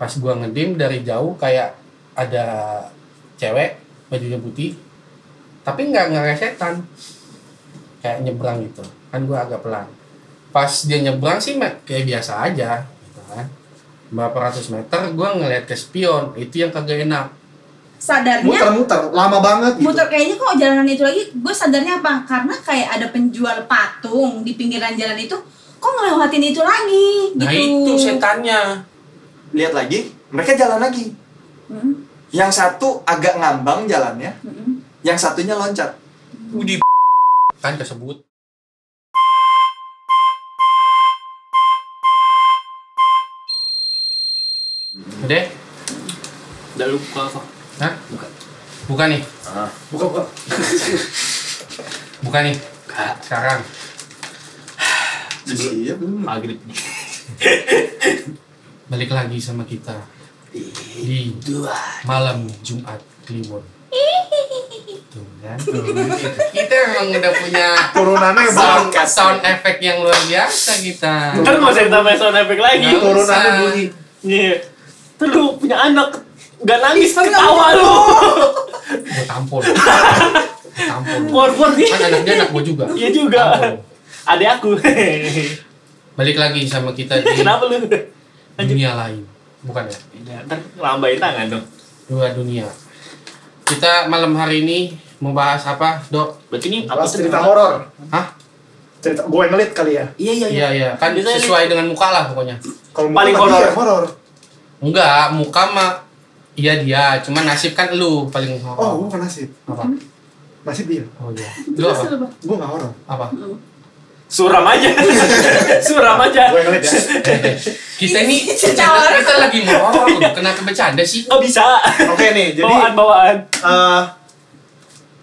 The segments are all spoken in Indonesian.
Pas gua ngedim dari jauh kayak ada cewek bajunya putih, tapi nggak setan, kayak nyebrang gitu kan. Gua agak pelan, pas dia nyebrang sih kayak biasa aja gitu kan. Berapa ratus meter gua ngeliat ke spion, itu yang kagak enak. Sadarnya muter-muter lama banget gitu. Muter kayaknya kok jalanan itu lagi, gue sadarnya apa? Karena kayak ada penjual patung di pinggiran jalan itu, kok ngelewatin itu lagi gitu. Nah itu setannya. Lihat lagi, mereka jalan lagi. Yang satu agak ngambang jalannya, yang satunya loncat. Udih kan kesebut. Udah lupa kok. Hah? Buka nih. Buka. Buka nih. Sekarang. Iya belum. Maghrib. Balik lagi sama kita di malam Jumat Kliwon. Tuh kan. Kita memang udah punya Turunannya sound effect yang luar biasa kita. Kan mau saya tambah sound effect lagi. Nggak turunannya usah. bunyi. Iya. Terus lu punya anak gak nangis ketawa lu. Gue tampol. Keluar nih. Kan anaknya anak gue juga. Iya juga. Tampol. Adek aku. Balik lagi sama kita di Kenapa lu? dunia lain. Bukan ya? Ya, ntar lambain tangan dong. Dua dunia. Kita malam hari ini mau bahas apa, Dok? Berarti ini Apa apa cerita horor? Hah? Cerita gue ngelit kali ya. Iya. Kan Biasanya sesuai dengan muka lah pokoknya. Kalau Paling muka horor. dia horor. Enggak, muka mah iya dia, cuma nasib kan lu paling horor. Oh, gue bukan nasib. Apa? Nasib dia. Oh iya. Lu apa? Gue gak horor. Apa? Suram aja. Suram aja. Gue ngelit ya. Kita ini kita lagi mau horor, kenapa bercanda sih? Oh bisa. Oke nih, jadi Bawaan.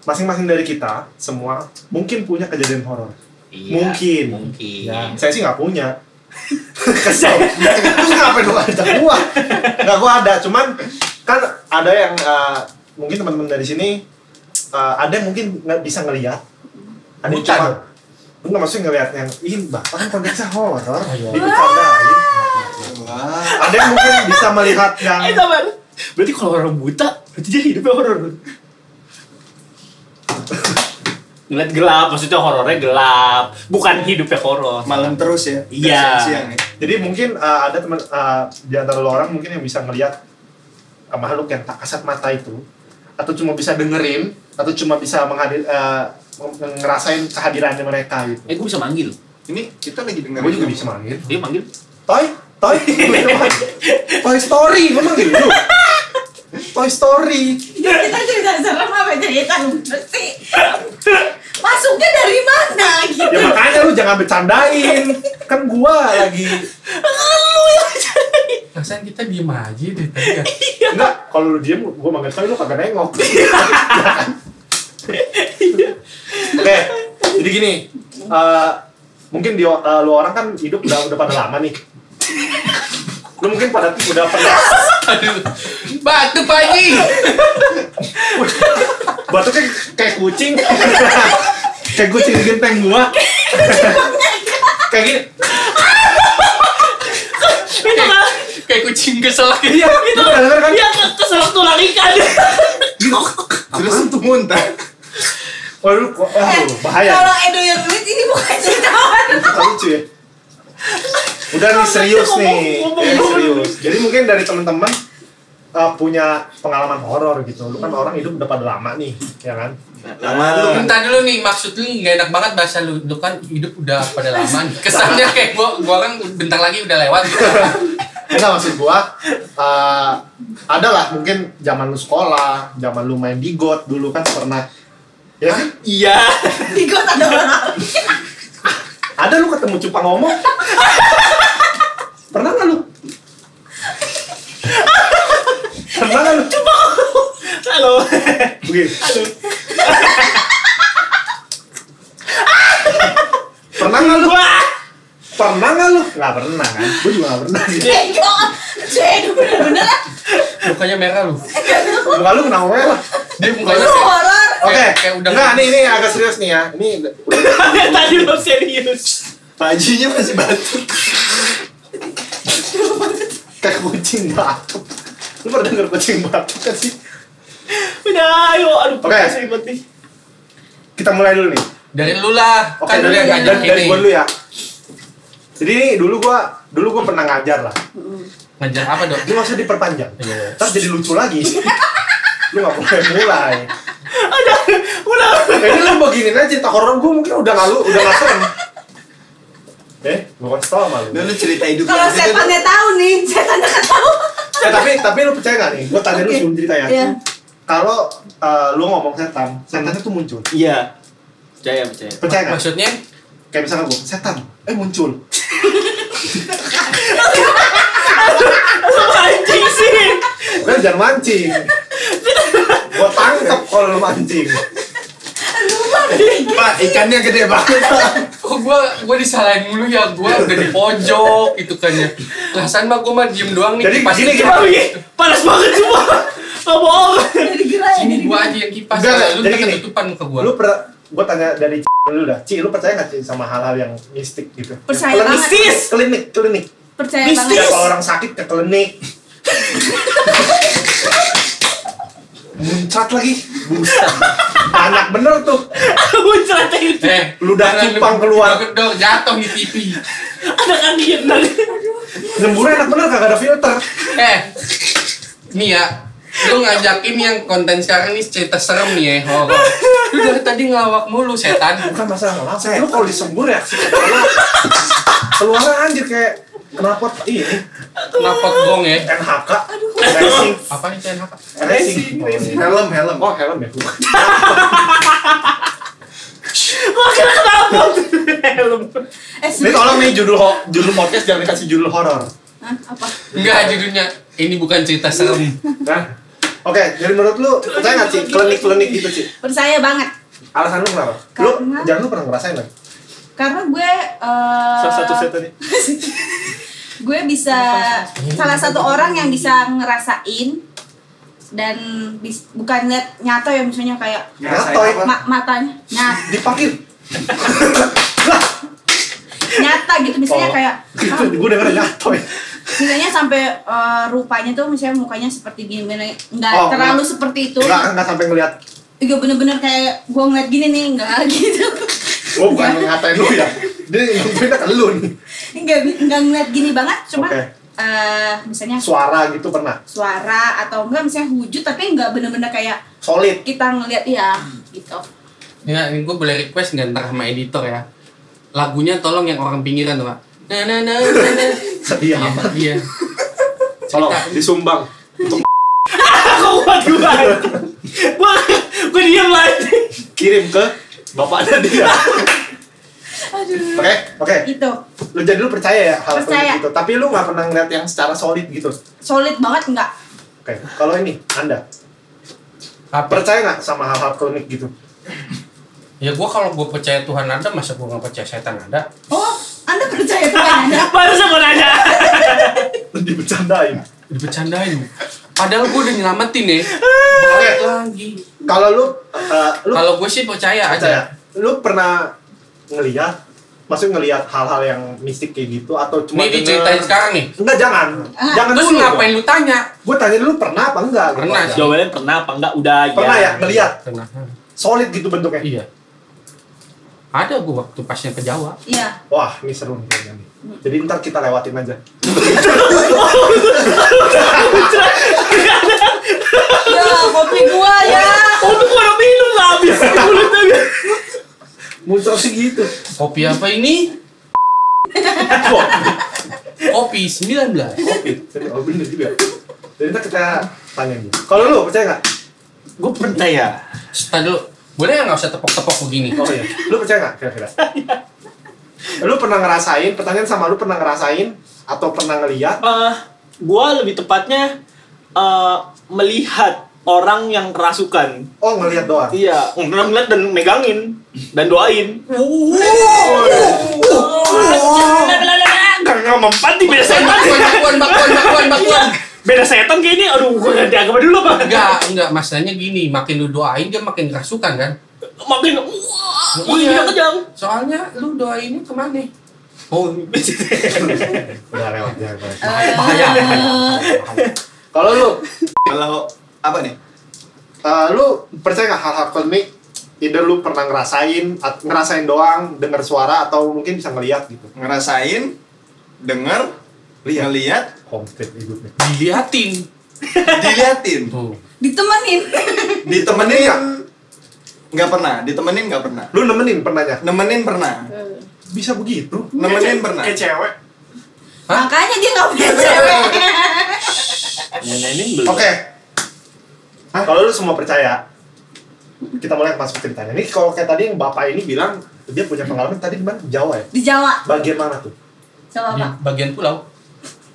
masing-masing dari kita semua mungkin punya kejadian horor. Iya, Mungkin. Ya. Saya sih nggak punya. Kesel. Terus ngapain lu ajak gua? Nggak, gua ada. Cuman kan ada yang mungkin teman-teman dari sini ada yang mungkin nggak bisa ngelihat. Ada yang Buta cuma dong. enggak maksudnya ngelihat yang ini bapak kan konteksnya horor. Oh, iya. Dibercandain. Ada yang mungkin bisa melihat yang Sabar. Berarti kalau orang buta, berarti dia hidupnya horor. Ngeliat gelap, maksudnya horornya gelap, bukan hidupnya horor. Malam terus ya. Iya. Siang ya. jadi mungkin ada teman di antara lo orang mungkin yang bisa ngelihat makhluk yang tak kasat mata itu, atau cuma bisa dengerin, atau cuma bisa ngerasain kehadirannya mereka gitu. Gue bisa manggil. Ini kita lagi dengar. Gue juga bisa manggil. Dia manggil. Toy Story, gue manggil lu. Toy Story. Kita cerita serem apa cerita lucu sih? Masuknya dari mana gitu? Ya makanya lu jangan bercandain. Kan gua lagi Perasaan kita diem aja deh tadi ya. enggak, kalau lu diem gua manggil Toy lu kagak nengok. Oke, jadi gini, mungkin lu orang kan hidup udah pada lama nih. Lu mungkin udah pernah Aduh. Batu Pak Haji. batuknya kayak kucing. Kayak kucing di genteng gua. Kayak gini. Kayak kucing keselak Iya, itu denger kan? Dia keselak tulang ikan. Terus itu muntah. Waduh, bahaya. Kalau Edo yang duit ini bukan cerita horor. Bukan lucu ya. Udah nih serius nih. Serius. Jadi mungkin dari teman-teman punya pengalaman horor gitu. Lu kan orang hidup udah pada lama nih, ya kan? Lama lu. Bentar dulu nih, maksud lu gak enak banget bahasa lu. Lu kan hidup udah pada lama nih. Kesannya kayak gua kan bentar lagi udah lewat gitu. Enggak, maksud gua ada lah mungkin zaman lu sekolah, zaman lu main di got dulu kan pernah. Ya kan? Iya. Di got ada orang. Ada lu ketemu cupang ngomong? Pernah nggak lu? Pernah nggak lu? Halo. Begini. Pernah nggak lu? Pernah nggak lu? Nggak pernah kan? Gue juga nggak pernah. Gitu. Edo bener-bener lah. Mukanya merah lu. Muka lu kenapa merah? Dia mukanya Lu horor. Oke, kayak udah nggak, ini agak serius nih ya. Ini Tadi lo serius. Pajinya masih batuk. Kayak kucing batuk. Lu pernah denger kucing batuk kan sih? Udah, ayo. Aduh, Oke. pusing banget nih. Kita mulai dulu nih. Dari lu lah. Oke, Kan lu yang ngajak dari ini. gua dulu ya. Jadi nih dulu gua pernah ngajar lah. Ngajar apa dong? Ini nggak usah diperpanjang. Iya. Ntar jadi lucu lagi. Lu nggak boleh mulai. Udah. Ini lu beginin aja cerita horor gua mungkin udah nggak serem. Gua kasih tau sama lu. Lu cerita hidup Kalau lu gitu, setannya tahu nih, setannya nggak tahu. Tapi lu percaya nggak nih? Gua tanya lu Oke. sebelum cerita ya. Iya. Kalau lu ngomong setannya tuh muncul. Iya. Percaya. Percaya nggak? Maksudnya Kayak misalnya gua setan, muncul. Anjing sih. Kan jangan mancing. Gua tangkap kalau lu mancing. Pak, ikannya gede banget. kok gua disalahin mulu ya, gua udah di pojok itu kan ya. Perasaan mah gua mah diem doang nih. Jadi kipas gini, itu. Coba begini. Panas banget semua. Gak bohong. Jadi gerak ya. Sini jadi gua gerak. aja yang kipas. Enggak, Lu jadi udah gini. ketutupan muka gua. Lu gua tanya dari lu dah. Lu percaya nggak sama hal-hal yang mistik gitu? Percaya Klinik, banget. Klinik. Percaya Mistis. Ya, banget. kalau orang sakit ke klinik. Muncrat lagi. Buset. Banyak bener tuh. Muncrat itu. Ludah jangan cupang lu keluar. gedor jatuh di TV. Ada kalian tadi. Nyemburnya enak bener kagak ada filter. Nih ya, lu ngajakin yang konten sekarang nih cerita serem nih ya, horor. Lu dari tadi ngelawak mulu setan. Bukan masalah ngelawak. Lu kalau disembur ya keluarnya anjir kayak knalpot ini. Knalpot gong ya. NHK. Racing. Apa nih CNHK? Racing. Helm. Oh, helm ya. Gua kira kenapa? Helm. Ini tolong nih judul podcast jangan dikasih judul horor. Hah, apa? Enggak, judulnya ini bukan cerita serem. Nah, oke, jadi menurut lu percaya nggak sih klinik gitu sih? Percaya banget. Alasan lu kenapa? Lu pernah ngerasain lagi? Karena gue Salah satu setan nih. gue bisa salah satu orang yang bisa ngerasain dan bukan lihat nyata ya, misalnya kayak Ngatoy, matanya dipakai. nyata gitu, misalnya kayak Gue denger ngatoy. misalnya sampai rupanya tuh misalnya mukanya seperti gini, nggak Oh, terlalu seperti itu. Nggak sampai ngeliat. Iya bener-bener kayak gue ngeliat gini nih, nggak gitu. Oh, bukan ngatain lu ya. Dia ngomongnya ke lu nih. Nggak ngeliat gini banget, cuma Oke. misalnya Suara gitu pernah. suara atau enggak misalnya wujud, tapi nggak bener-bener kayak Solid. kita ngeliat ya gitu. Ya, ini gue boleh request nggak ntar sama editor ya. Lagunya tolong yang orang pinggiran tuh, Pak. Nah. Sedih amat. Iya. Tolong disumbang. Kok buat gua? Gua diam lagi. Kirim ke bapaknya dia. Aduh. Oke. Itu Lu jadi lu percaya ya hal Percaya. gitu. Tapi lu nggak pernah ngeliat yang secara solid gitu. solid banget nggak? Oke. Kalau ini Anda percaya nggak sama hal-hal klinik gitu? Ya gue kalau gue percaya Tuhan ada, masa gue nggak percaya setan ada? Oh, Anda percaya Tuhan Anda? Baru sama nanya. Dibercandain. Dibercandain. Padahal gue udah nyelamatin ya. Oke. Balik lagi. Kalau lu Kalau gue sih percaya percaya. aja. Lu pernah ngeliat, maksudnya ngeliat hal-hal yang mistik kayak gitu atau cuma Ini diceritain sekarang nih. Enggak, jangan. Jangan Terus dulu. ngapain lu tanya? Gue tanya dulu pernah apa enggak? Pernah gitu. sih. Jawabannya pernah apa enggak? Udah Pernah ya ngeliat Pernah. solid gitu bentuknya. Iya. Ada gue waktu pasnya ke Jawa. Iya. Wah, ini seru nih kayaknya nih. Jadi ntar kita lewatin aja. Ya, kopi gua ya. Oh, tuh gua udah minum lah habis di mulutnya. Muncul sih gitu. Kopi apa ini? Wah, Kopi 19. kopi. Oh, bener juga. Jadi ntar kita tanya dia. Kalau lu percaya nggak? Gua percaya. Start dulu. Boleh nggak usah tepok-tepok begini? Oh iya. Lu percaya nggak kira-kira? Lu pernah ngerasain? Pertanyaan sama lu pernah ngerasain atau pernah ngeliat? Gua lebih tepatnya melihat orang yang kerasukan. Oh, ngeliat doang. Iya, ngeliat dan megangin dan doain. Gak mempan di beda setan. Bakwan. Beda setan kayak ini. Aduh, gua ganti agama dulu apa? Enggak, masalahnya gini, makin lu doain dia makin kerasukan kan? Makin wah, iya kejang. Soalnya lu doainnya kemana? Oh, Udah lewat ya. bahaya. Kalau lu, Kalau apa nih? lu percaya nggak hal-hal klinik? Either lu pernah ngerasain doang, dengar suara atau mungkin bisa ngeliat gitu. Ngerasain, denger, ngeliat, Komplit hidupnya. Diliatin. diliatin. Tuh. Ditemenin. Ditemenin Iya. nggak pernah, ditemenin nggak pernah. Lu nemenin pernahnya? Nemenin pernah. Bisa begitu? Nemenin pernah. Kayak cewek. Hah? Makanya dia nggak punya cewek. nenenin belum. Oke. Kalau lu semua percaya, kita mulai masuk ceritanya. Ini kalau kayak tadi yang bapak ini bilang dia punya pengalaman tadi di mana? Jawa ya? Di Jawa. Bagian mana tuh? Coba Di Pak. bagian pulau.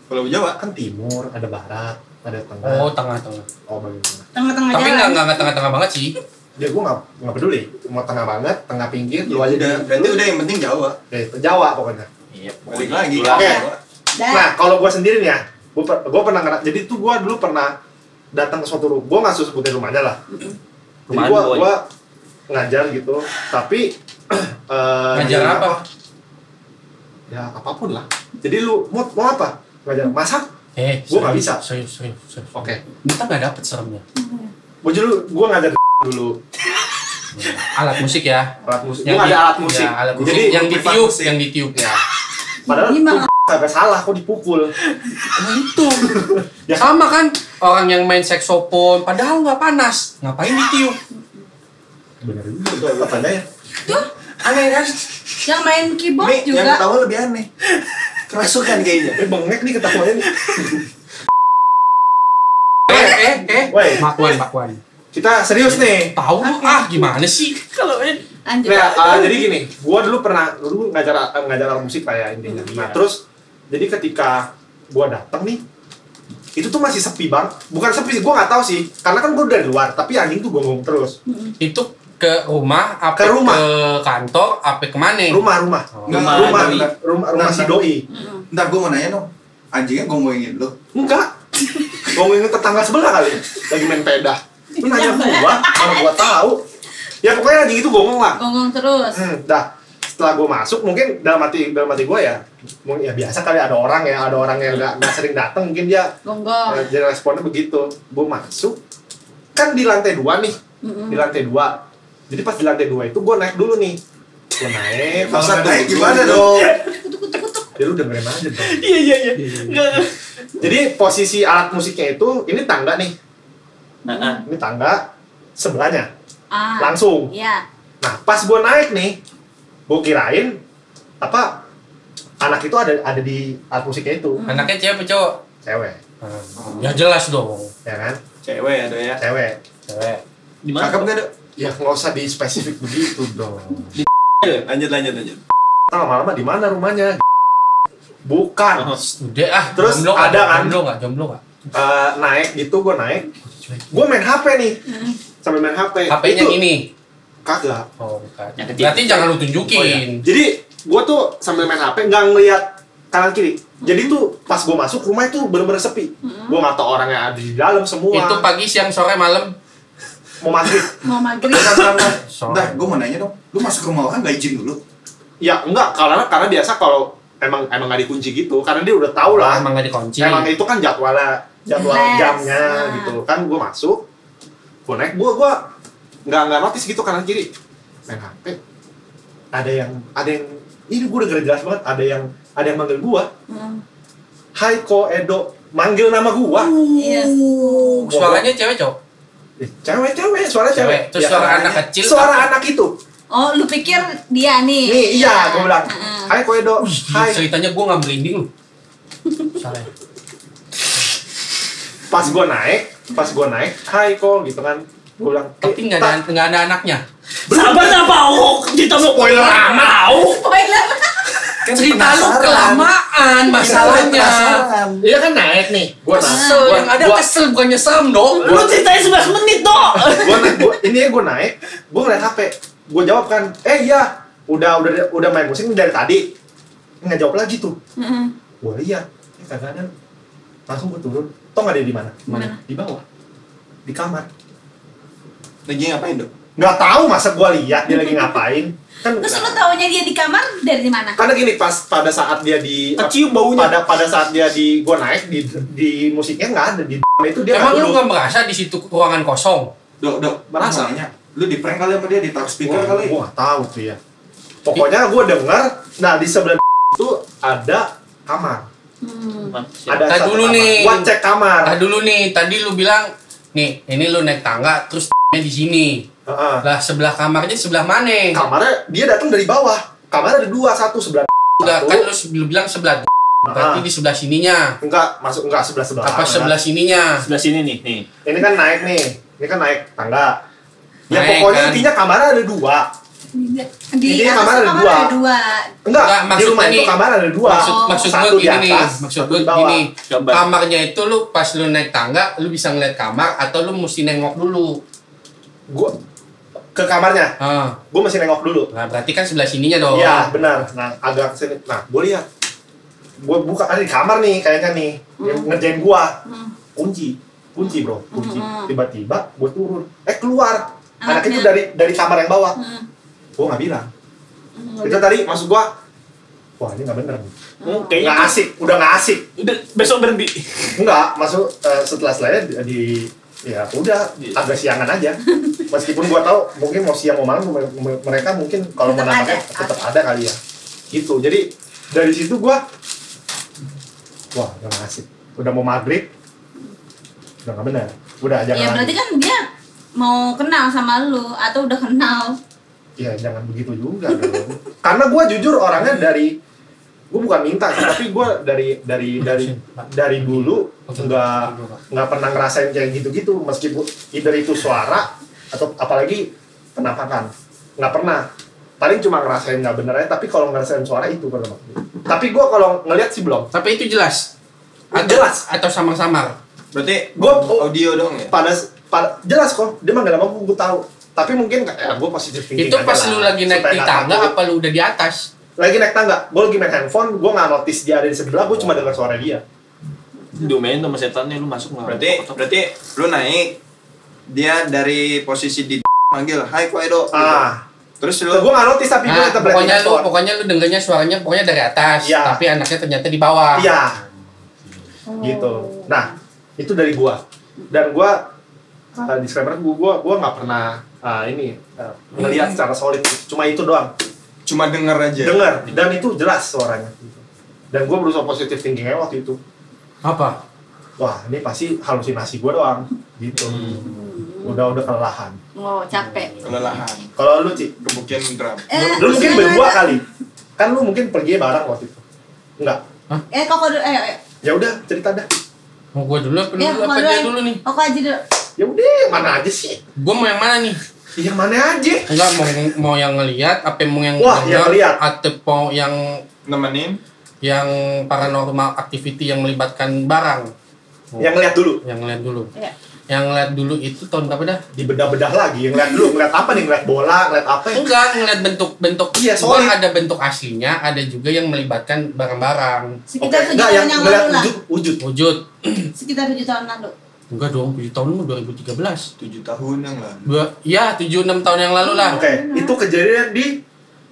Kalau Jawa Kan timur, ada barat, ada tengah. Oh, tengah-tengah. Oh, bagian tengah. Tengah-tengah Tapi jalan. nggak tengah-tengah banget sih. Ya gue nggak peduli. Mau tengah banget, tengah pinggir, lu aja udah, berarti udah yang penting Jawa. Jawa pokoknya. Iya, Balik lagi. Pulang. Oke. Jawa. Dah. Nah, kalau gue sendiri nih ya, gue pernah jadi tuh gue dulu pernah datang ke suatu rumah. Gue nggak usah sebutin rumahnya lah. Jadi Rumahan boy. gue ngajar gitu, tapi Ngajar apa? Ya apapun lah. Jadi lu mau apa? Ngajar masak? Gua nggak bisa. Serius. Oke. Kita nggak dapet seremnya. Gue ngajar dulu Alat musik ya. alat musik. Yang Gue ada di- alat musik. Ya, alat musik. Jadi yang privat ditiup, musik. yang ditiup. ya. Padahal Ini mah sampai salah, kok dipukul. Nah itu. Ya. Sama kan orang yang main saksofon, padahal nggak panas, ngapain ditiup? Bener juga itu katanya ya. Aneh kan? yang main keyboard Nih, yang juga. ketawa lebih aneh. Kerasukan kayaknya. Bengek nih ketawanya nih. Woi. Makwan. Kita serius nih. Tahu lu gimana sih? Kalau Lanjut. Nah, jadi gini, gua dulu ngajar alat musik kayak intinya. Nah, terus jadi ketika gua datang nih, itu tuh masih sepi bang. Bukan sepi sih, gua nggak tahu sih. Karena kan gua dari luar, tapi anjing tuh gonggong terus. Itu ke rumah, apa Ke rumah. ke kantor, apa kemana? Rumah, Oh. rumah si doi. Ntar gue mau nanya dong. Anjingnya ngomongin lu. Enggak. Ngomongin tetangga sebelah kali. Lagi main peda. Lu nanya gua, mana gua tahu. Ya pokoknya anjing itu gonggong lah. Gonggong terus. Dah. Setelah gua masuk, mungkin dalam hati gua ya, ya biasa kali ada orang yang nggak sering datang, mungkin dia Gonggong. jadi responnya begitu. Gua masuk, kan di lantai 2 nih, di lantai 2. Jadi pas di lantai 2 itu gua naik dulu nih. Gua naik, Masa kalau naik tunggu gimana dulu. dong? Ya lu dengerin aja dong. Iya. Enggak. Jadi posisi alat musiknya itu, ini tangga nih. Heeh. Ini tangga sebelahnya, Ah. langsung. Iya. Nah, pas gua naik nih, gua kirain apa anak itu ada di alat musiknya itu, Anaknya cewek apa cowok? cewek, Ya jelas dong. ya kan? Cewek ada ya. Cewek. Cewek. Di mana? Cakep gak, Dok? Ya nggak usah di spesifik begitu dong. Lanjut. Nah, lama-lama di mana rumahnya? Bukan. Udah Terus jomblo ada kan? Jomblo nggak? Naik gitu, gua naik. Gua main HP nih, sambil main HP. HP-nya Itu ini. kagak. Oh bukan. Yang ketiga. Berarti jangan lu Oh, iya. tunjukin. Jadi gua tuh sambil main HP nggak ngeliat kanan kiri. Jadi tuh pas gua masuk rumah itu bener-bener sepi. Gua nggak tahu orang yang ada di dalam semua. Itu pagi, siang, sore, malam. Mau maghrib. Mau maghrib. Sore. Ntar gue mau nanya dong. Lu masuk rumah orang gak izin dulu? Ya enggak, karena biasa kalau emang nggak dikunci gitu, karena dia udah tahu lah. Emang nggak dikunci. Emang itu kan jadwal Les. jamnya Ah. gitu kan. Gue masuk, gue naik, gue nggak notice gitu kanan kiri main HP. Ada yang ini gue udah jelas banget, ada yang manggil gue, Hai Ko Edo, manggil nama gue. Iya. Suaranya cewek cowok. Cewek, suara cewek. Terus Ya, suara suaranya- anak kecil. Suara anak itu. Oh, lu pikir dia nih? Nih, iya, gue bilang, Heeh. Hai Ko Edo, hai. Ceritanya gue nggak merinding lu. Salah. Pas gue naik, Hai Ko, gitu kan. Gue bilang, Tapi nggak ada anaknya. Sabar apa? Oh, kita mau spoiler amat. Spoiler. Cerita lu kelamaan masalahnya. Iya kan naik nih. Gue Kesel, yang ada kesel bukannya serem dong. Lu ceritain 11 menit, Dok. gue naik, gue ngeliat HP, gue jawab kan, iya, udah main musik dari tadi, nggak jawab lagi tuh, gue lihat, kagak ada, langsung gue turun, tau nggak dia di mana? Mana? Di bawah, di kamar, Lagi ngapain, Dok? Nggak tahu masa gua lihat dia lagi ngapain. Kan Terus lu taunya dia di kamar dari mana? karena gini pada saat dia di Kecium baunya. pada saat dia gua naik di musiknya nggak ada di itu dia Emang lu duduk. nggak merasa di situ ruangan kosong? Dok, masalahnya lu di prank kali sama dia, ditaruh speaker kali. Gua nggak tahu tuh ya. Pokoknya gua dengar, nah di sebelah itu ada kamar. Ada Tadi satu dulu kamar. nih. Gua cek kamar. Dulu nih, tadi lu bilang, nih, ini lu naik tangga, terus di sini. Heeh. Lah sebelah kamarnya sebelah mana? Kamarnya dia datang dari bawah. Kamarnya ada dua, satu sebelah. Enggak, satu. kan lu bilang sebelah. Berarti di sebelah sininya. Enggak sebelah Apa sebelah sininya? Sebelah sini nih. Ini kan naik nih. Ini kan naik tangga. Ya Naik, pokoknya kan? intinya kamarnya ada dua. Di Ini atas kamar tuh ada kamar dua. ada dua. Enggak, di maksud rumah itu ini- kamar ada dua. Maksud Satu gue di gini nih, atas, maksud satu gue di bawah. gini. Gambar. Kamarnya itu lu pas lu naik tangga, lu bisa ngeliat kamar atau lu mesti nengok dulu. Gua ke kamarnya. Ah, Gua masih nengok dulu. nah berarti kan sebelah sininya dong. Iya, benar. Nah, agak sini. Nah, gua lihat. Gua buka ada di kamar nih kayaknya nih. Yang ngerjain gua. Kunci, bro, kunci. Tiba-tiba gua turun. Keluar. Anak itu dari kamar yang bawah. Gua nggak bilang. Itu tadi maksud gua, wah ini nggak bener nih. Kayaknya Nggak asik, udah nggak asik. udah besok berhenti. Enggak, masuk setelah ya udah agak siangan aja. Meskipun gua tahu mungkin mau siang mau malam mereka mungkin kalau mau Tetap namakan ada. tetap ada kali ya. Gitu. Jadi dari situ gua wah, udah nggak asik. Udah mau maghrib. Udah nggak benar. Udah jangan. Ya berarti kan dia mau kenal sama lu atau udah kenal. Ya jangan begitu juga dong. Karena gua jujur orangnya gue bukan minta sih, tapi gue dari dulu nggak pernah ngerasain kayak gitu meskipun either itu suara atau apalagi penampakan nggak pernah, paling cuma ngerasain nggak bener aja, tapi kalau ngerasain suara itu pernah. Tapi gue kalau ngelihat sih belum. Tapi itu jelas. Jelas. Atau samar-samar. Berarti Gua audio dong ya? pada jelas kok dia mah nggak lama gue tahu, tapi mungkin gue positif thinking Itu aja pas lah, lu lagi naik supaya di nggak tangga takut. apa lu udah di atas? Lagi naik tangga, gue lagi main handphone, gue nggak notice dia ada di sebelah, gue cuma dengar suara dia. Domain sama setannya lu masuk nggak? Berarti lu naik, dia dari posisi di manggil, "Hai Koedo." gitu. Terus lu Gue nggak notice tapi gue Nah, tetap pokoknya lu dengernya suaranya pokoknya dari atas, Iya. tapi anaknya ternyata di bawah. Iya. Gitu. Nah, itu dari gua. Dan gua disclaimer gua nggak pernah ngelihat secara solid. Cuma itu doang. cuma denger aja. Dengar dan itu jelas suaranya. Dan gua berusaha positive thinking waktu itu. Apa? Wah, ini pasti halusinasi gua doang. Gitu. Udah kelelahan. Oh, capek. Kelelahan. Kalau lu, Ci, Gebukin drum. lu mungkin berdua kali. Kan lu mungkin pergi bareng waktu itu. Enggak. Koko dulu, Ya udah, cerita dah. Mau gua dulu apa Ya, dulu? Koko Apa dia dulu nih? Koko aja dulu. Ya udah, mana aja sih? Gua mau yang mana nih? Yang mana aja? Enggak mau yang ngelihat, apa mau yang Wah, yang ngeliat. atau mau yang Nemenin. paranormal activity yang melibatkan barang? Yang ngeliat dulu. Yang ngeliat dulu. Iya. Yang ngeliat dulu itu tahun berapa dah? Dibedah-bedah lagi, ngeliat dulu, ngeliat apa nih, ngeliat bola, ngeliat apa ya? Enggak, ngeliat bentuk-bentuk. Iya, Gua solid. ada bentuk aslinya, ada juga yang melibatkan barang-barang. Sekitar 7 enggak, tahun yang ngeliat lalu lah. wujud. Wujud. Sekitar 7 tahun lalu. Enggak dong, 7 tahun mah 2013. 7 tahun yang lalu. Iya, 7-6 tahun yang lalu lah. Oke, itu kejadian di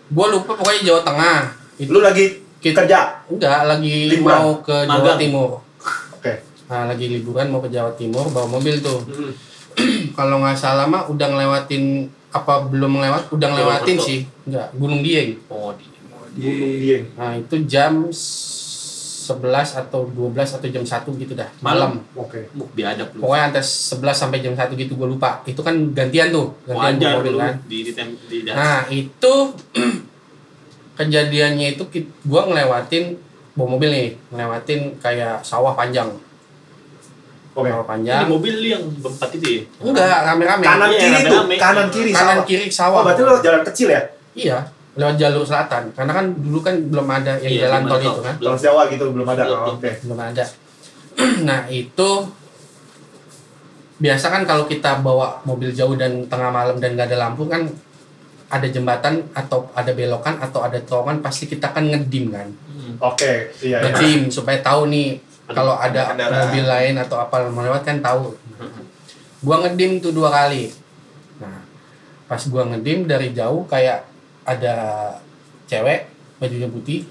Gua lupa pokoknya Jawa Tengah. lu lagi kerja. Enggak, lagi Liburan. mau ke Jawa Magang. Timur. Oke. Nah, lagi liburan mau ke Jawa Timur, bawa mobil tuh. Kalau nggak salah mah udah ngelewatin apa belum melewat? Udah ngelewatin Purwokerto. sih. Enggak, Gunung Dieng. Gunung Dieng. Nah, itu jam 11 atau 12 atau jam 1 gitu dah, malam. Oke. Biadab lu. Pokoknya antara 11 sampai jam 1 gitu gue lupa. Itu kan gantian tuh, gantian Wajar mobil lu kan. di Nah, itu kejadiannya itu gue ngelewatin bawa mobil nih, ngelewatin kayak sawah panjang. Oke. Sawah Di panjang. mobil yang berempat itu ya? Enggak, rame-rame. Kanan Iya, kiri tuh, rame-rame. kanan kiri Kanan sawah. kiri Oh, sawah. berarti lu jalan kecil ya? Iya, lewat jalur selatan. Karena kan dulu kan belum ada yang Iya, jalan belum tol ada itu tol. kan. Jalan Jawa gitu belum ada. Belum, Oh, belum. Oke. Belum ada. Nah, itu biasa kan kalau kita bawa mobil jauh dan tengah malam dan nggak ada lampu kan ada jembatan atau ada belokan atau ada terowongan pasti kita kan ngedim kan. Oke, iya. iya. Ngedim supaya tahu nih kalau ada kendaraan. mobil lain atau apa yang melewat kan tahu. Gua ngedim tuh 2 kali. Nah, Pas gua ngedim dari jauh kayak ada cewek bajunya putih,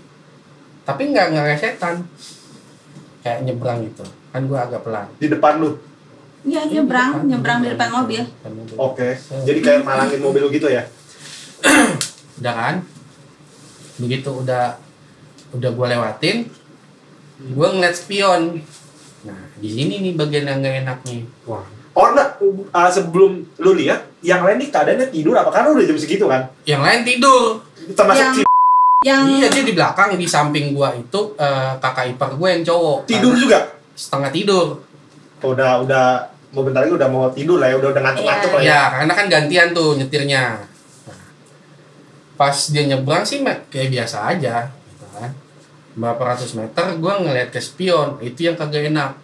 tapi nggak resetan, kayak nyebrang gitu. Kan gua agak pelan. Di depan lu. Iya, nyebrang di depan mobil. Oke. Jadi kayak malangin mobil lu gitu ya? Udah kan? Begitu udah gua lewatin, gua ngeliat spion. Nah, di sini nih bagian yang gak enak nih. Wah. Oh enggak, sebelum lu lihat, yang lain nih keadaannya tidur apa? Karena udah jam segitu kan? Yang lain tidur. Termasuk Yang Iya, dia di belakang, di samping gua itu kakak ipar gua yang cowok. tidur juga? Setengah tidur. Udah mau bentar lagi udah mau tidur lah ya, udah ngantuk-ngantuk lah ya. Iya, karena kan gantian tuh nyetirnya. Nah, pas dia nyebrang sih kayak biasa aja, gitu kan. Berapa ratus meter, gua ngeliat ke spion, itu yang kagak enak.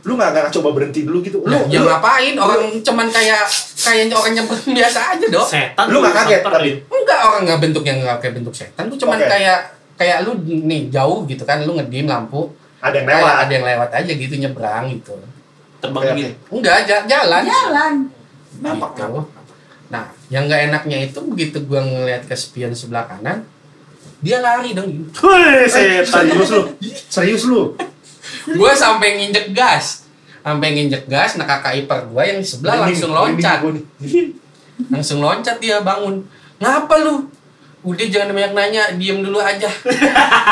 Lu nggak coba berhenti dulu gitu? Ya ngapain? Orang cuman kayaknya orang nyebrang biasa aja dong. Setan. Lu nggak kaget tapi? Enggak, orang nggak bentuknya nggak kayak bentuk setan, tuh cuman Oke. kayak lu nih jauh gitu kan, lu ngedim lampu, Ada yang kayak lewat. ada yang lewat aja gitu nyebrang gitu. Terbang Oke, gitu. Enggak, jalan. Nampak, Gitu. Nah, yang nggak enaknya itu begitu gua ngeliat ke spion sebelah kanan, dia lari dong. Wih, setan. Serius lu? Gua sampai nginjek gas. Nah kakak ipar gua yang di sebelah langsung loncat. Langsung loncat dia bangun. Ngapa lu? Udah jangan banyak nanya, diem dulu aja.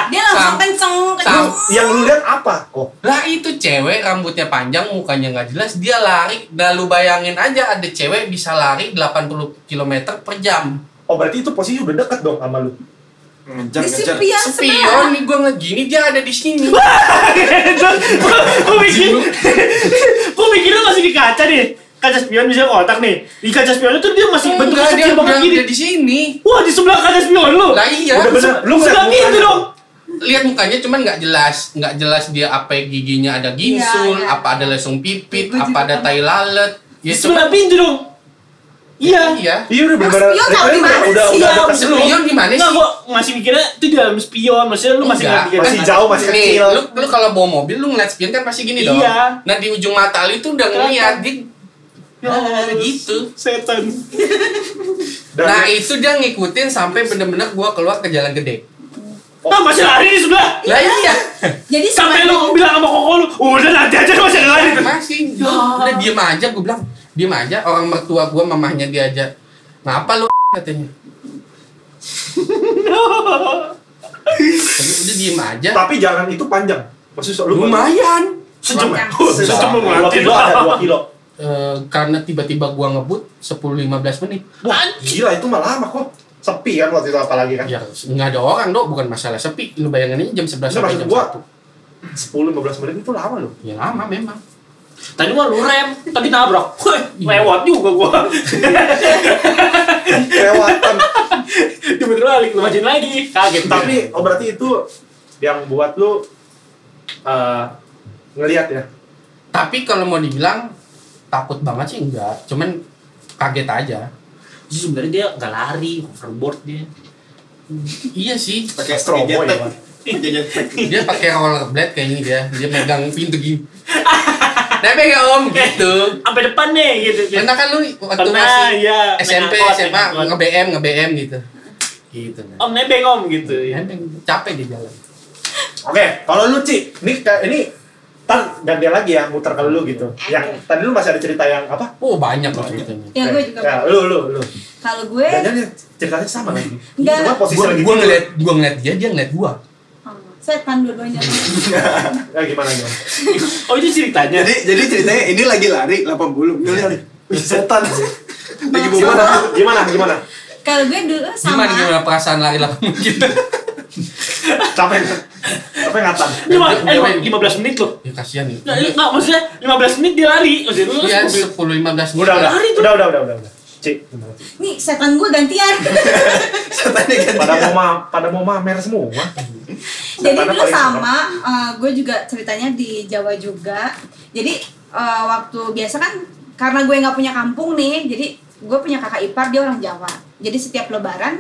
dia langsung kenceng. Yang lu lihat apa kok? Lah itu cewek rambutnya panjang, mukanya nggak jelas, dia lari. Nah lu bayangin aja ada cewek bisa lari 80 km per jam. Oh berarti itu posisi udah deket dong sama lu? Di Ngejar. Spion nih gua ngeliat gini, dia ada di sini. Gue mikirnya masih di kaca nih. Kaca spion bisa kotak nih. Di kaca spion itu dia masih bentuknya Enggak, dia kecil banget udah gini. di sini. Wah, di sebelah kaca spion lu. Lah iya. Udah bener. Lu Sebelah ngeliat pintu mukanya? dong. Lihat mukanya cuman nggak jelas dia apa giginya ada ginsul, Iya. apa ada lesung pipit, Gua apa juga ada kan. tai lalat. Di sebelah pintu dong. Iya. Iya. Iya udah bener-bener. Spion tahu di mana Udah sih? deket Iya, lu. Spion gimana Enggak, sih? gua masih mikirnya itu di dalam spion. Maksudnya lu masih Enggak, nggak mikir masih jauh, masih Nih, kecil. lu kalau bawa mobil lu ngeliat spion kan pasti gini dong. Iya. Nah di ujung mata lu itu udah ngeliat dia gitu. Setan. Nah itu dia ngikutin sampai bener-bener gua keluar ke jalan gede. Nah, masih lari di sebelah. Lah iya. Jadi Sampai lu bilang sama koko lu, udah nanti aja masih ada lari. Masih. Udah diem aja, gua bilang diem aja. Orang mertua gua mamahnya dia aja. Ngapa lu katanya? Jadi udah diem aja. Tapi jalan itu panjang. Maksudnya lu Lumayan. Sejam. Sejam. Sejam mau 2 mati. kilo ada 2 kilo. Karena tiba-tiba gua ngebut 10-15 menit. Wah gila itu mah lama kok. Sepi kan waktu itu apalagi kan. Ya nggak ada orang dok, bukan masalah sepi. Lu bayangin aja jam 11 Itu sampai maksud jam gua 1. 10-15 menit itu lama loh. Ya lama memang. Tadi mah lu rem, tadi nabrak. Lewat juga gua. Kelewatan. Dibener balik, lu majuin lagi. Kaget. Tapi oh berarti itu yang buat lu ngelihat ya. Tapi kalau mau dibilang takut banget sih enggak, cuman kaget aja. Jadi sebenarnya dia nggak lari, hoverboard dia. Iya sih. Pakai strobo ya. Bang. Dia pakai rollerblade kayaknya dia megang pintu gini. Nah pegang om gitu. Sampai depan nih gitu. Pernah kan lu waktu Pernah, masih iya. SMP, Naik angkot, SMA naik angkot. nge-BM gitu. Gitu nah. Om nebeng om gitu. Nebeng, capek di jalan. Oke, kalau lu Ci, ini ntar gantian lagi ya muter ke lu gitu. Yang tadi lu masih ada cerita yang apa? Oh banyak lah ceritanya. Ya gue juga. Ya, lu. Kalau gue Jangan ceritanya sama lagi. Enggak. Cuma posisi lagi Gua tidur. ngeliat dia ngeliat gua. setan dua-duanya. Ya gimana? Oh itu ceritanya. Jadi ceritanya ini lagi lari 80. Dia lihat, wih setan. Lagi bobo. Gimana? Kalau gue dulu sama. Gimana perasaan lari lah gitu. Capek ngatan. Cuma 15 menit loh. Ya kasihan nih. Nggak, maksudnya 15 menit dia lari. Maksudnya lu Iya 10-15 menit. Lari tuh. Udah. Cik, Nih setan gue gantian. Setannya ganti. pada mau mamer semua. Jadi Setannya dulu paling sama, gue juga ceritanya di Jawa juga. Jadi waktu biasa kan karena gue nggak punya kampung nih, jadi gue punya kakak ipar dia orang Jawa. Jadi setiap Lebaran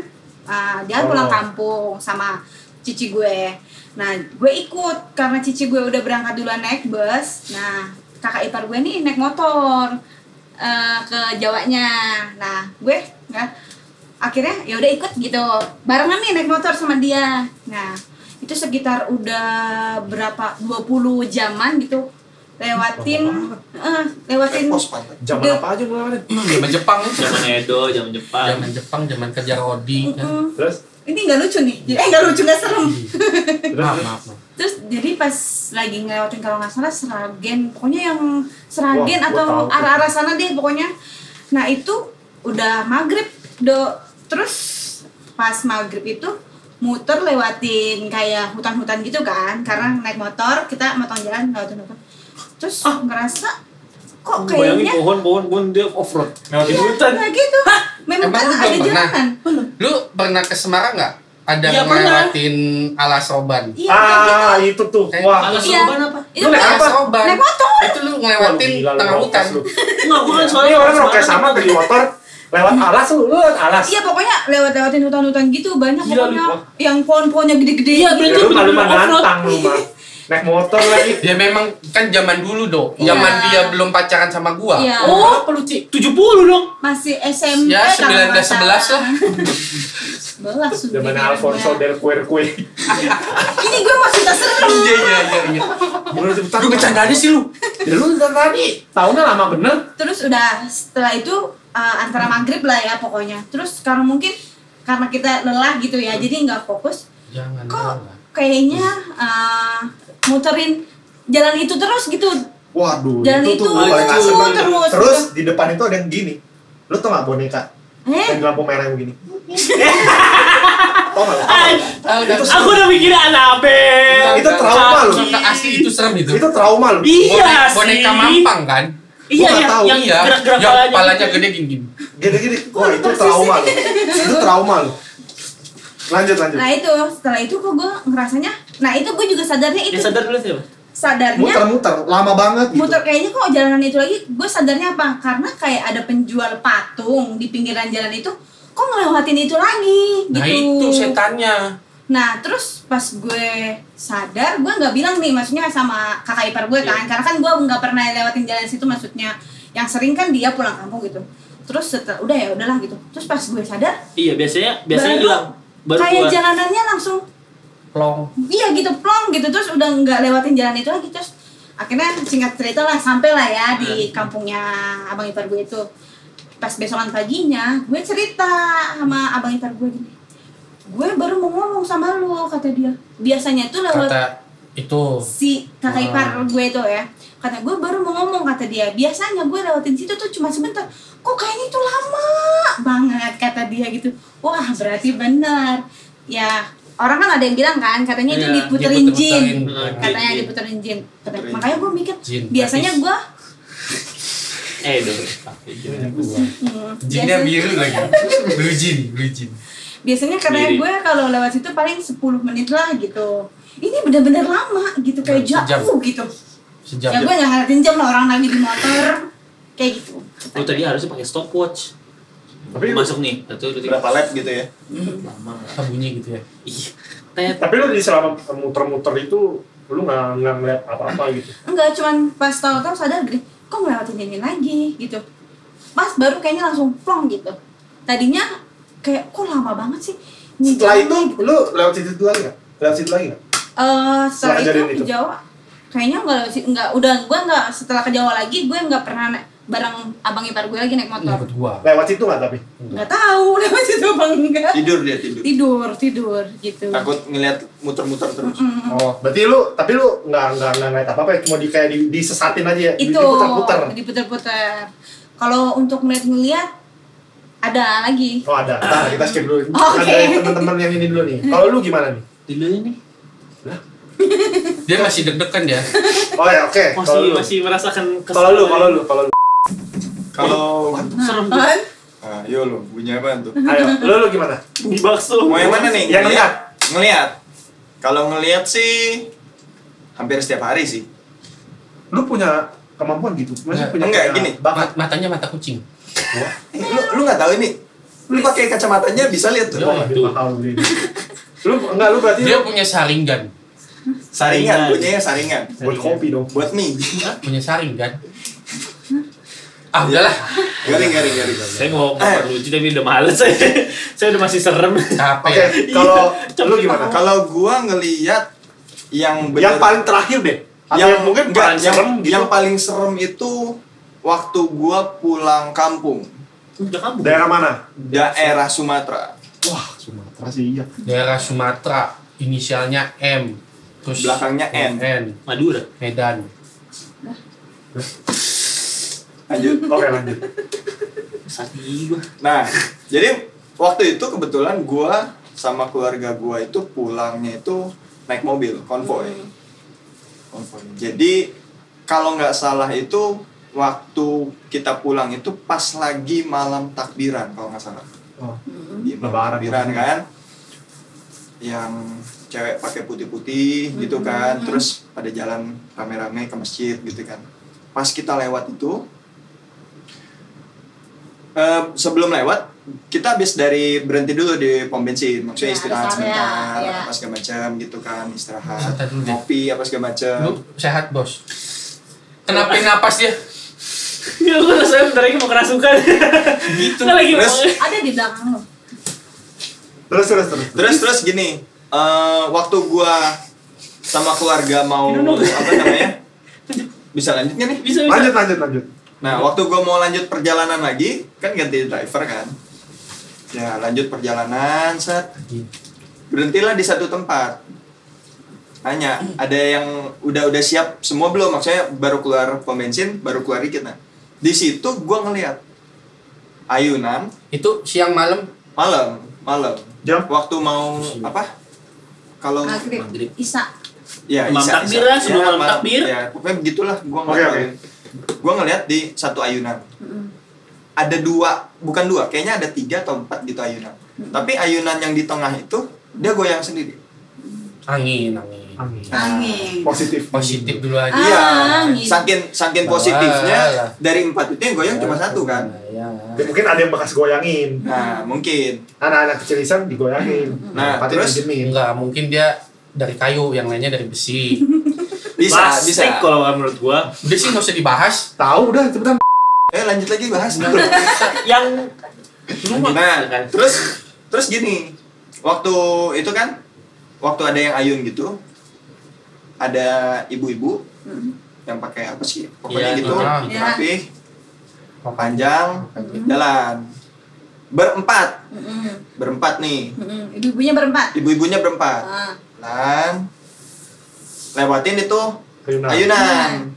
dia pulang kampung sama cici gue. Nah gue ikut karena cici gue udah berangkat duluan naik bus. Nah kakak ipar gue nih naik motor. ke Jawanya. Nah gue nggak, akhirnya ya udah ikut gitu barengan nih naik motor sama dia. Nah itu sekitar udah berapa 20 jaman gitu lewatin Pos pantai. Zaman apa aja lu lewatin? Zaman Jepang. Zaman Edo, zaman Jepang. Zaman Jepang, zaman kejar Rodi kan. Terus ini nggak lucu nih, nggak lucu, nggak serem. Maaf. Terus jadi pas lagi ngelewatin kalau nggak salah Seragen, pokoknya yang Seragen Wah, gua atau tahu tuh. arah-arah sana deh pokoknya. Nah itu udah maghrib, terus pas maghrib itu muter lewatin kayak hutan-hutan gitu kan, karena naik motor kita motong jalan lewatin hutan. Terus ngerasa kok Bayangin kayaknya pohon dia off-road. Lewatin iya, hutan. kayak gitu. Memang Emang kan lu ada belum pernah? jalanan. Lu pernah ke Semarang nggak? Ada Iya, ngelewatin Alas Roban. Iya, kayak gitu. itu tuh. Kayak Wah. Alas Iya. Roban apa? Itu Lu naik kan- apa? Alas Roban. Naik motor. Itu lu ngelewatin Wah, gila lu, tengah hutan. lu. Enggak, gua kan Ini soalnya orang roket sama beli motor lewat alas lu lewat alas. Iya pokoknya lewatin hutan-hutan gitu banyak Gila, pokoknya lu. yang pohon-pohonnya gede-gede. Iya, gitu. berarti Ya, lu malu bener-bener off-road. nantang lu mah. Naik motor lagi. Ya memang kan zaman dulu dong. Iya. Zaman dia belum pacaran sama gua. Iya. Oh, apa lu, Ci? 70 dong. Masih SMP Ya, kalau nggak 19-11 lah. salah. 11 sudah. Zaman Alfonso del Querque. Ini gue masih tak serem. Iya. Gimana cepetan? Lu bercandanya sih lu. Ya lu ntar tadi. Tahunnya lama bener. Terus udah setelah itu antara maghrib lah ya pokoknya. Terus karena mungkin karena kita lelah gitu ya, jadi nggak fokus. Jangan. Kok kayaknya muterin jalan itu terus gitu. Waduh, Jalan itu tuh itu gua paling asem banget. terus. Terus di depan itu ada yang gini. Lu tau gak boneka? Yang di lampu merah yang begini. Tau gak? Aku udah mikir Annabelle. Itu trauma lu. Kata asli itu serem itu. Itu trauma lu. Iya sih. Boneka mampang kan? Iya, Gua nggak tahu. yang Iya. gerak-gerak Yang palanya gede gini. Gini-gini. Wah, itu trauma lu. Itu trauma lu. Lanjut. Nah itu setelah itu kok gue ngerasanya, nah itu gue juga sadarnya itu. Dia sadar dulu siapa? Sadarnya Muter-muter, lama banget gitu. muter kayaknya kok jalanan itu lagi. Gue sadarnya apa? Karena kayak ada penjual patung di pinggiran jalan itu, kok ngelewatin itu lagi gitu. Nah itu setannya. Nah terus pas gue sadar, gue nggak bilang nih, maksudnya sama kakak ipar gue kan, karena kan gue nggak pernah lewatin jalan situ, maksudnya yang sering kan dia pulang kampung gitu. Terus setelah udah ya udahlah gitu. Terus pas gue sadar, Iya, biasanya Baru- hilang. Baru kayak keluar. jalanannya langsung Plong. iya gitu plong gitu, terus udah nggak lewatin jalan itu lagi. Terus akhirnya singkat cerita lah sampai lah ya di kampungnya abang ipar gue itu. Pas besokan paginya gue cerita sama abang ipar gue gini, gue baru mau ngomong sama lu, kata dia. Biasanya tuh lewat Kata itu. si kakak ipar gue itu ya, kata gue baru mau ngomong, kata dia. Biasanya gue lewatin situ tuh cuma sebentar, kok kayaknya itu lama banget, kata dia gitu. Wah berarti bener ya, orang kan ada yang bilang kan katanya itu Iya, diputerin jin, diputer-puterin. katanya Jin. diputerin jin. Puterin Makanya gue mikir Jin, biasanya gratis. gue Edo. Jinnya biru lagi. Blue jin. biasanya katanya Sendiri. gue kalau lewat situ paling 10 menit lah gitu. Ini bener-bener lama gitu, kayak Sejam. jauh gitu. Sejam. Ya gue nggak ngeliatin jam lah, orang lagi di motor kayak gitu. Lu tadi harusnya pakai stopwatch. Tapi Masuk nih. 1, 2, 3. berapa lap gitu ya? Lama. Bunyi gitu ya. Iya. Tet. Tapi lu di selama muter-muter itu lu nggak ngeliat apa-apa gitu. Enggak, cuman pas tahu-tahu sadar gini, kok ngelewatin ini lagi gitu. Pas baru kayaknya langsung plong gitu. Tadinya kayak kok lama banget sih. Ini Setelah jalan itu gitu. lu lewat situ lagi nggak? Lewat situ lagi nggak? Setelah Setelah itu kejadian ke itu? Jawa kayaknya enggak udah gue enggak, setelah ke Jawa lagi gue enggak pernah bareng abang ipar gue lagi naik motor. Ikut gua. Lewat situ nggak tapi? Enggak tahu lewat situ bang enggak. Tidur dia Tidur gitu. takut ngeliat muter-muter terus. Oh, berarti tapi lu nggak naik apa-apa ya? Cuma kayak disesatin aja ya? Itu Diputar-putar? diputer-puter. Kalau untuk ngeliat ada lagi. Oh ada, nah, kita skip dulu. Oke. Ada teman-teman yang ini dulu nih. Kalau lu gimana nih? Dulu ini. Dia masih deg-degan ya. Oh ya oke. Kalau lu. Masih merasakan Kalau lu. Kalau serem tuh. Kan? ah, yo lo, bunyi apa tuh? Ayo, lu gimana? Di bakso. Mau yang mana nih? Yang ngeliat. Ngeliat. Kalau ngeliat sih hampir setiap hari sih. Lu punya kemampuan gitu? Masih punya Enggak, kayak gini. bakat? Matanya mata kucing. Lu nggak tahu ini? Lu pakai kacamatanya bisa lihat tuh. Wah, dia bakal begini. Lu berarti Dia lu punya saringan. Saringan, bunyinya saringan. buat kopi dong. Buat mie. Punya saring kan? Udahlah. Garing. Saya mau lucu tapi udah males saya. Saya udah masih serem. Capek. Oke, kalau lu gimana? Kalau gua ngelihat yang Yang paling terakhir deh. Atau yang mungkin enggak, paling serem gitu. yang paling serem itu waktu gua pulang kampung. Udah kamu. Daerah mana? Daerah Sumatera. Wah, Sumatera sih iya. Daerah Sumatera, inisialnya M. Terus Belakangnya N. Madura. Medan. Lanjut. Oke, lanjut. Sakit gua. Nah, jadi waktu itu kebetulan gua sama keluarga gua itu pulangnya itu naik mobil konvoy. Jadi kalau nggak salah itu waktu kita pulang itu pas lagi malam takbiran kalau nggak salah. Oh. Di malam Lebaran. takbiran kan, yang cewek pakai putih-putih gitu kan, terus pada jalan rame-rame ke masjid gitu kan. Pas kita lewat itu, sebelum lewat kita habis dari berhenti dulu di pom bensin, maksudnya Ya, istirahat ada sebentar, ya. apa segala macam gitu kan, istirahat, Istirahat dulu deh. ngopi apa segala macam. Lu sehat, Bos? Kenapa napas dia? Ya gua rasanya bentar lagi mau kerasukan. Gitu. Lagi mau. Terus- Ada di belakang lo. Terus gini, waktu gua sama keluarga mau apa namanya, bisa lanjut nggak nih? Bisa. Lanjut. Nah, waktu gue mau lanjut perjalanan lagi, kan ganti driver kan. Ya, lanjut perjalanan, set. Berhentilah di satu tempat. Tanya, ada yang udah siap semua belum? Maksudnya baru keluar pom bensin, baru keluar dikit. Nah, di situ gue ngeliat ayunan Itu siang malam. malam. Jam? Waktu mau apa? Kalau Maghrib. Isa. ya Malam takbir lah, sebelum malam takbir. Ya, pokoknya begitulah gue Oke. Gue ngeliat di satu ayunan. Ada bukan dua, kayaknya ada 3 atau 4 gitu ayunan. Tapi ayunan yang di tengah itu dia goyang sendiri. Angin. Angin. Positif dulu aja. Iya, angin. saking positifnya dari 4 itu yang goyang cuma 1 kan. Ya. Mungkin ada yang bekas goyangin. Nah, mungkin. Anak-anak kecil iseng digoyangin. Nah, Pati terus dijemin. Enggak, mungkin dia dari kayu, yang lainnya dari besi. Bisa. Plastik kalau menurut gua. Udah sih nggak usah dibahas. Tahu udah cepetan. Lanjut lagi bahas. Yang Nah, terus gini. Waktu itu kan waktu ada yang ayun gitu, ada ibu-ibu yang pakai apa sih? Pokoknya Iya, gitu, iya. rapih, panjang, jalan. Berempat nih. Ibu-ibunya berempat. Ibu-ibunya berempat. Ah. Lan lewatin itu ayunan.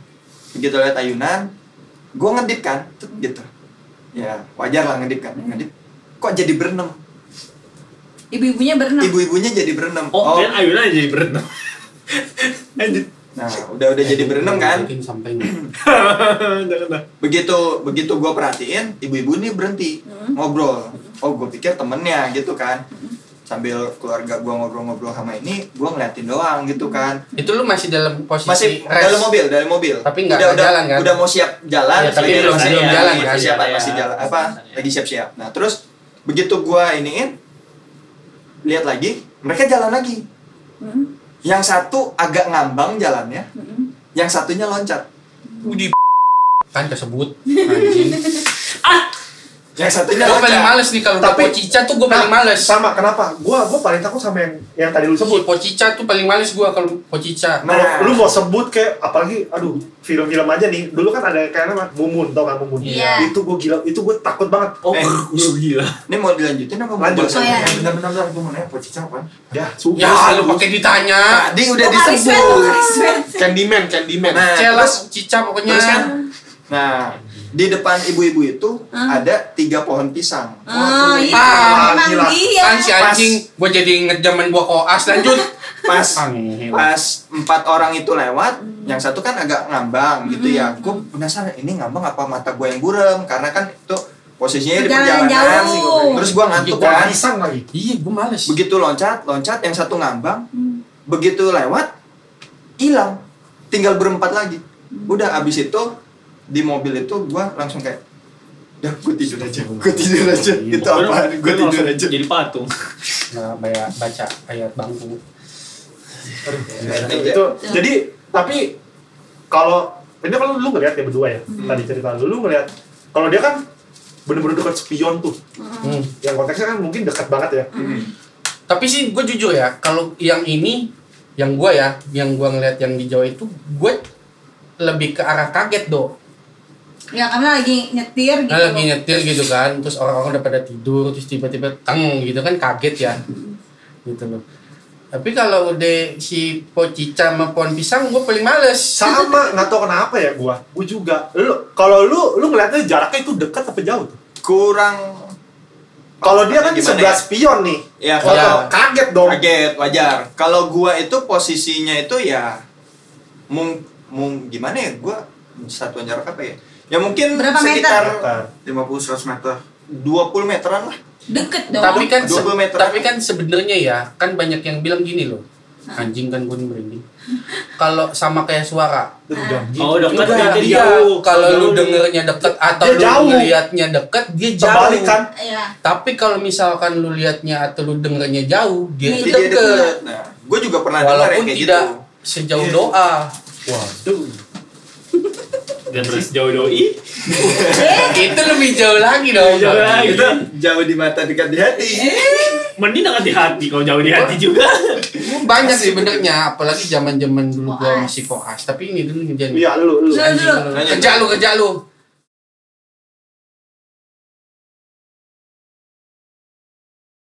Begitu lihat ayunan, gue ngedip kan, gitu. Ya wajar lah ngedip kan, ngedip. Kok jadi berenam? Ibu-ibunya berenam. Ibu-ibunya jadi berenam. kan ayunan jadi berenam. Lanjut. Nah, udah jadi berenam kan. Mungkin sampai nih. Begitu gue perhatiin, ibu-ibu ini berhenti ngobrol. Oh, gue pikir temennya gitu kan. Sambil keluarga gue ngobrol-ngobrol sama ini, gue ngeliatin doang gitu kan. Itu lu masih dalam posisi Masih rest. dalam mobil. Tapi nggak udah jalan kan? Udah mau siap jalan, Iya, tapi ini belum masih jalan kan? Persiapan Iya, masih iya. jalan lagi siap-siap. Nah, terus begitu gue iniin, lihat lagi, mereka jalan lagi. Yang satu agak ngambang jalannya, yang satunya loncat. Kan kesebut anjing. Yang satunya Gue paling loncat. males nih kalau udah Tapi- pocica tuh gue paling males. Sama, kenapa? Gua paling takut sama yang tadi lu Si sebut. pocica tuh paling males gue kalau pocica. Nah. Kalau lu mau sebut kayak apalagi aduh, film-film aja nih. Dulu kan ada kayak nama Mumun, tau kan Mumun? Iya. Itu gua gila, itu gua takut banget. Oh, Eh, gila. Ini mau dilanjutin apa mau Lanjut. bahas? Oh, iya. Bentar, gue mau nanya pocica apa? Ya, Ya, lu pakai ditanya. Tadi udah Vokalis disebut. Sweat. Candyman. Nah, Cela terus, cica pokoknya. terus kan, nah di depan ibu-ibu itu ada 3 pohon pisang. Ah, iya. Ah, Emang gila. iya. Kan si anjing gue jadi inget zaman gua koas. Lanjut. Pas Angin. pas 4 orang itu lewat, yang satu kan agak ngambang gitu ya. Gue penasaran ini ngambang apa mata gue yang buram, karena kan itu posisinya di Perjalanan perjalanan. jauh. Terus gue ngantuk Gitu, kan. Pisang lagi. Iya, gue males. Begitu loncat yang satu ngambang. Begitu lewat hilang. Tinggal berempat lagi. Udah abis itu di mobil itu gue langsung kayak dah gue tidur aja. Itu apaan? Gue tidur aja. Jadi patung. Nah, baca ayat bangku. Itu jadi tapi kalau ini kan lu ngeliat ya berdua ya. Tadi cerita lu ngeliat Kalau dia kan bener-bener dekat spion tuh. Yang konteksnya kan mungkin dekat banget ya. Tapi sih gue jujur ya, kalau yang ini, yang gue ngeliat yang di Jawa itu, gue lebih ke arah kaget Ya karena lagi nyetir gitu. Lagi nyetir gitu kan, terus orang-orang udah pada tidur, terus tiba-tiba teng gitu kan, kaget ya. Gitu loh. Tapi kalau udah si Pocica sama pohon pisang, gue paling males. Sama, nggak tahu kenapa ya gue juga. Kalau lu ngeliatnya jaraknya itu dekat apa jauh tuh? Kurang. Kalau dia kan di Gimana sebelah ya? spion nih. Ya, Kalau kaget dong. Kaget, wajar. Kalau gua itu posisinya itu ya gimana ya? Gua satuan jarak apa ya? Ya mungkin Berapa sekitar meter? 50-100 meter. 20 meteran lah. Deket dong. Tapi kan 20 meter. tapi kan sebenarnya ya, kan banyak yang bilang gini loh. Anjing kan gue merinding. Kalau sama kayak suara. Oh, dekat Enggak, berarti iya. jauh. Kalau lu dengernya deket atau Dia lu jauh. ngeliatnya deket, dia jauh. Terbalik kan? Iya. Tapi kalau misalkan lu liatnya atau lu dengernya jauh, dia tuh Jadi dia deket. deket. Nah, gua juga pernah dengar Walaupun yang kayak tidak gitu. sejauh doa. Waduh. Dan terus jauh doi. Itu lebih jauh lagi dong. Jauh lagi. Itu jauh di mata dekat di hati. Mending dekat di hati, kalau jauh di hati juga. Banyak sih sebenarnya, apalagi zaman-zaman dulu gua masih koas. Tapi ini dulu ngejalan. Iya lu. Dulu. Kerja lu.